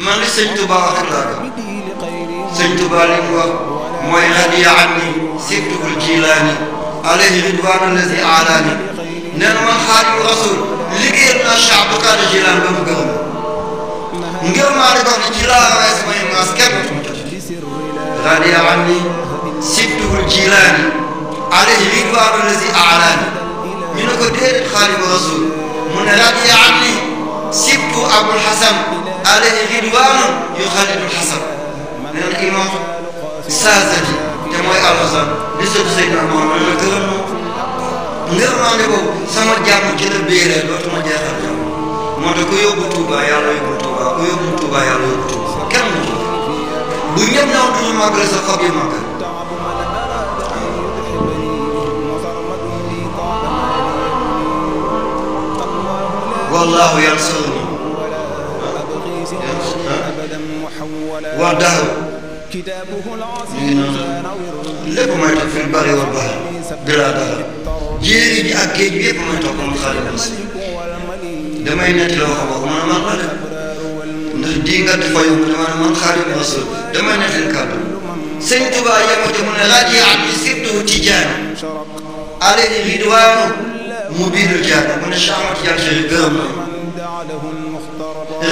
man li sëñ Tuba wax rek laa gëm sëñ Tuba li mu wax mooy radiya anni sibtuhul jilaani alayhi ridwaanu allazi alaani nee na man Xaadimu Rasuul liggéeyal naa Cheikh Abdou Kadir Jilaani ba mu gërëm ngir maa di dox ne ci laa rawee samay maas kenn du ma jot radiya anni sibtuhul jilaani alayhi ridwaanu allazi alaani ñu ne ko déedéet Xaadimu Rasuul mu ne radiya anni sibtu Abul Hasan alayhi ridwaanu yuxallidul Hasan nee na imam Saasati te mooy Al-Hasan di sëtu Seydina Muhammad la gërëm ngir maa ne boobu sama jàmm ci la béeree dootuma jeexal jàmm moo tax ku yóbbu Touba yàlla yóbbu Touba ku yóbbu Touba yàlla yóbbu Touba kenn mu bu ñëpp ñëw duñu màggale sa xob yi màggal wallahu yansuruni wa dahru lépp may toog fi bari wal baax bilaa dara jéeri ji ak géej bi yëpp may toog man Xaadimu Rasuul damay netti loo xam man man la def ndax di nga dafa yomb dama ne man Xaadimu Rasuul damay netti kàddu sëñ Tuubaa yemute mu ne radiya anni sibtuhu Tijaani alayhi ridwaanu mubiinul jaani mu ne Cheikh Ahmad Tijaan Chérif gërëm na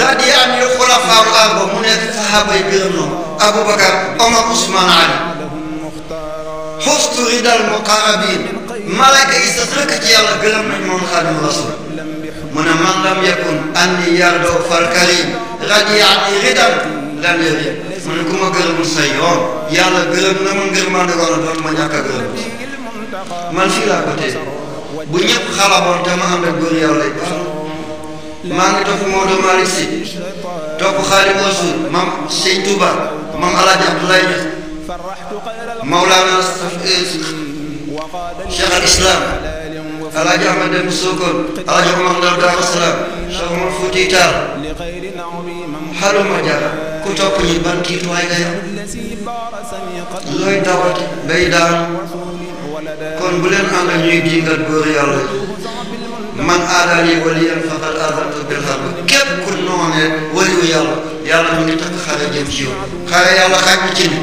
radiya anni xulafaa'ul arba'a mu ne saxaaba yi gërëm na Aboubacar Omar Ousmane Ali xustu ridal muqarrabin malaaka yi sas rëkk ci yàlla gërëm nañ moom Xaadimu Rasuul mu ne man lam yakun anni yardo fal karim radiya anni ridan lan yarim mu ne ku ma gërëmul say yoon yàlla gërëm na ma ngir maa ndekoon a doon ma ñàkk a gërëm man fii laa ko tee bu ñëpp xalaboon te ma ànd ak góor yàlla yi baax maa ngi topp Maodo Malick Sy topp Xaadimu Rasuul maam Sëñ Touba maam Alaaji Abdoulaye Niass Mawlana Cheikh al Islam Alaaji Ahmad Dem Sokone Alaaji Omar Ndaw Daaru Salaam Cheikh Omar Fuuti Taal xaluma jaar ku topp ñi ban tiituwaay ngay am looy dawati bay daanu kon bu leen ànd ak ñuy dingat góor yàlla man aadaani waliyan faqad aadantu bil harb képp ku noonee waliyu yàlla yàlla mu ngi takk xare jëm ci yow xare yàlla xaaj na ci ni